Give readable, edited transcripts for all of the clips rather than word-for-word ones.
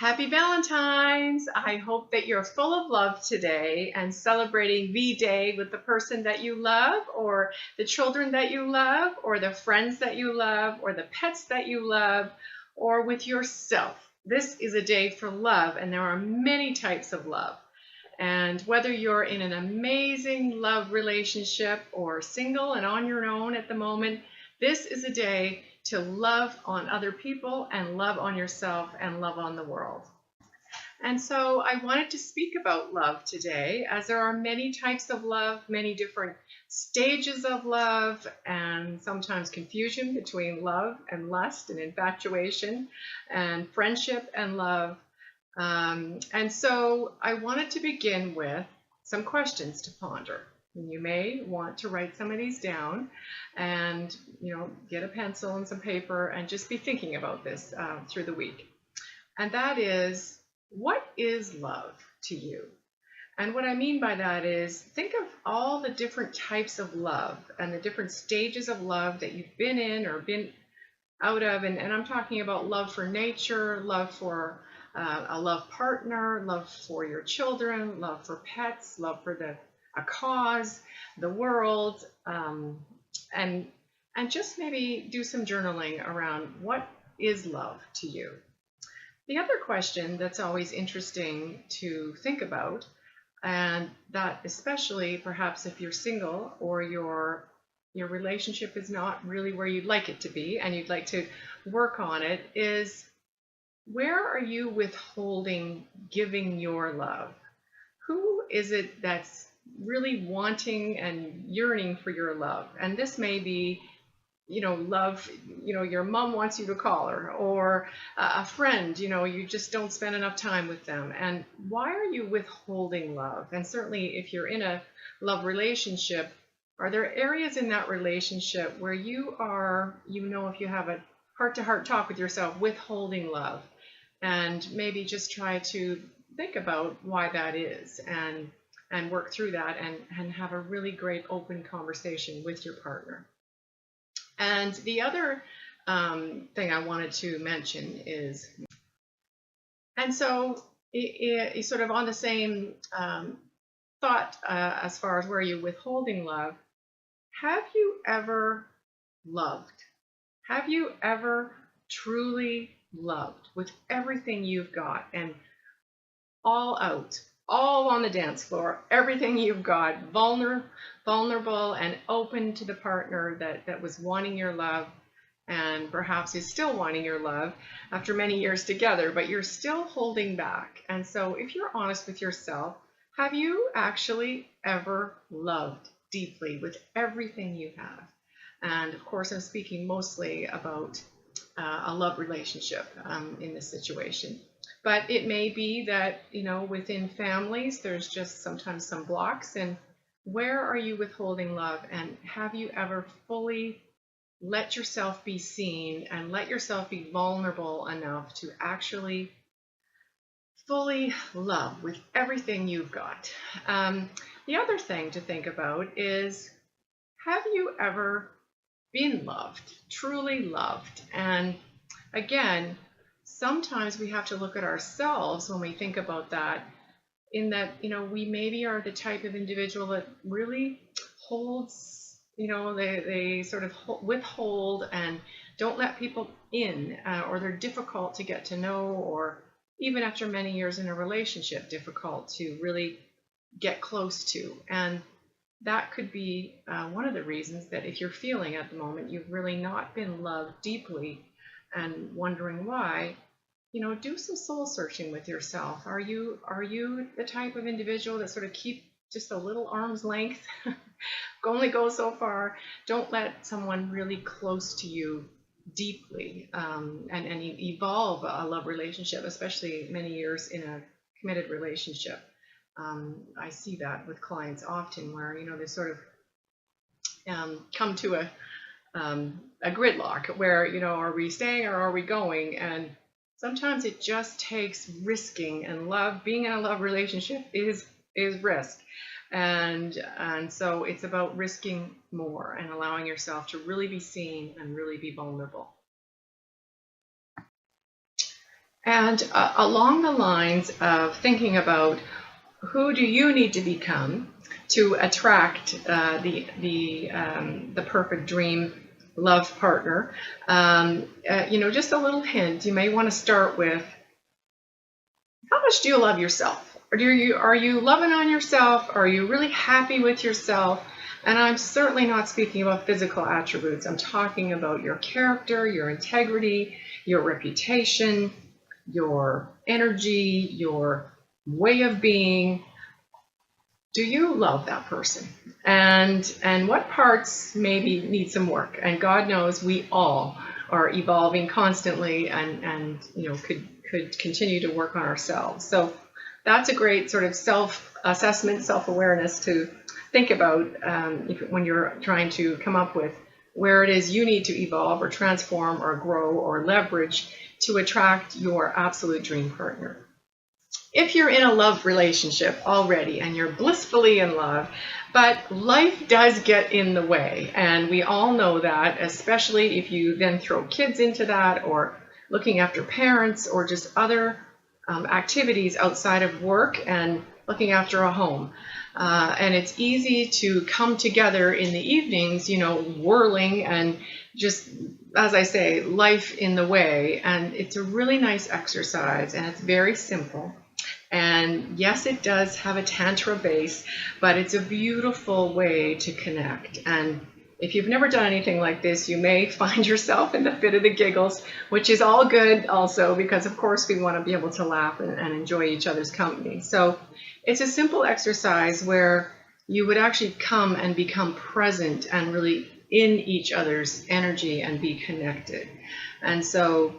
Happy Valentines! I hope that you're full of love today and celebrating V-Day with the person that you love, or the children that you love, or the friends that you love, or the pets that you love, or with yourself. This is a day for love, and there are many types of love. And whether you're in an amazing love relationship or single and on your own at the moment, this is a day to love on other people and love on yourself and love on the world. And so I wanted to speak about love today, as there are many types of love, many different stages of love, and sometimes confusion between love and lust and infatuation and friendship and love. And so I wanted to begin with some questions to ponder. And you may want to write some of these down and, get a pencil and some paper and just be thinking about this through the week. And that is, what is love to you? And what I mean by that is, think of all the different types of love and the different stages of love that you've been in or been out of. And I'm talking about love for nature, love for a love partner, love for your children, love for pets, love for a cause, the world, and just maybe do some journaling around what is love to you. The other question that's always interesting to think about, and that especially perhaps if you're single or your relationship is not really where you'd like it to be and you'd like to work on it, is where are you withholding giving your love? Who is it that's really wanting and yearning for your love? And this may be, love, your mom wants you to call her, or a friend, you just don't spend enough time with them. And why are you withholding love? And certainly if you're in a love relationship, are there areas in that relationship where you are, if you have a heart-to-heart talk with yourself, withholding love? And maybe just try to think about why that is and work through that and have a really great open conversation with your partner. And the other thing I wanted to mention is, and so it's sort of on the same thought as far as where you're withholding love. Have you ever loved? Have you ever truly loved with everything you've got and all out, all on the dance floor, everything you've got, vulnerable and open to the partner that was wanting your love and perhaps is still wanting your love after many years together, but you're still holding back? And so if you're honest with yourself, have you actually ever loved deeply with everything you have? And of course, I'm speaking mostly about a love relationship in this situation. But it may be that, within families, there's just sometimes some blocks. And where are you withholding love? And have you ever fully let yourself be seen and let yourself be vulnerable enough to actually fully love with everything you've got? The other thing to think about is, have you ever been loved, truly loved? And again, sometimes we have to look at ourselves when we think about that, in that, we maybe are the type of individual that really holds, they sort of withhold and don't let people in, or they're difficult to get to know, or even after many years in a relationship, difficult to really get close to. And that could be one of the reasons that if you're feeling at the moment you've really not been loved deeply and wondering why, do some soul searching with yourself. Are you the type of individual that sort of keep just a little arm's length, only go so far? Don't let someone really close to you deeply and evolve a love relationship, especially many years in a committed relationship. I see that with clients often, where they sort of come to a gridlock where, are we staying or are we going? And sometimes it just takes risking, and being in a love relationship is risk. And so it's about risking more and allowing yourself to really be seen and really be vulnerable. And along the lines of thinking about who do you need to become to attract the perfect dream love partner, just a little hint. You may want to start with, how much do you love yourself? Are you loving on yourself? Are you really happy with yourself? And I'm certainly not speaking about physical attributes. I'm talking about your character, your integrity, your reputation, your energy, your way of being. Do you love that person? And what parts maybe need some work? And God knows we all are evolving constantly, and could continue to work on ourselves. So that's a great sort of self-assessment, self-awareness to think about when you're trying to come up with where it is you need to evolve or transform or grow or leverage to attract your absolute dream partner. If you're in a love relationship already and you're blissfully in love, but life does get in the way, and we all know that, especially if you then throw kids into that, or looking after parents, or just other activities outside of work and looking after a home. And it's easy to come together in the evenings, whirling and just, as I say, life in the way. And it's a really nice exercise, and it's very simple. And yes, it does have a tantra base, but it's a beautiful way to connect. And if you've never done anything like this, you may find yourself in the fit of the giggles, which is all good also, because of course we want to be able to laugh and enjoy each other's company. So it's a simple exercise where you would actually come and become present and really in each other's energy and be connected. And so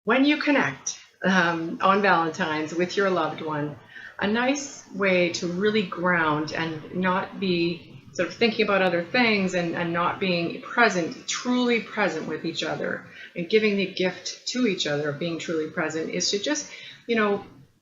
when you connect on Valentine's with your loved one, a nice way to really ground and not be sort of thinking about other things and not being present, truly present with each other, and giving the gift to each other of being truly present, is to just,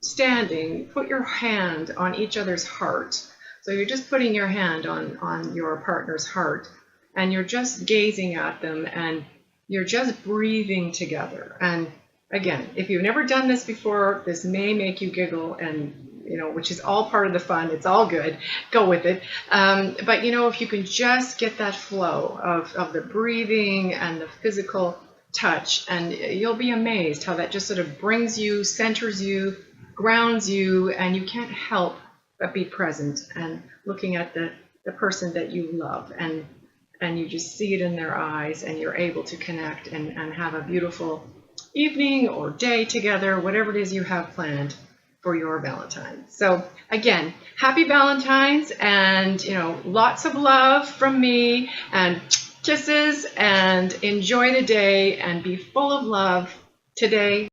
standing, put your hand on each other's heart. So you're just putting your hand on your partner's heart, and you're just gazing at them, and you're just breathing together. And again, if you've never done this before, this may make you giggle, and which is all part of the fun. It's all good. Go with it. But if you can just get that flow of the breathing and the physical touch, and you'll be amazed how that just sort of brings you, centers you, grounds you, and you can't help but be present and looking at the person that you love, and you just see it in their eyes, and you're able to connect and have a beautiful evening or day together, whatever it is you have planned for your Valentine's. So again, happy Valentine's, and lots of love from me, and kisses, and enjoy the day and be full of love today.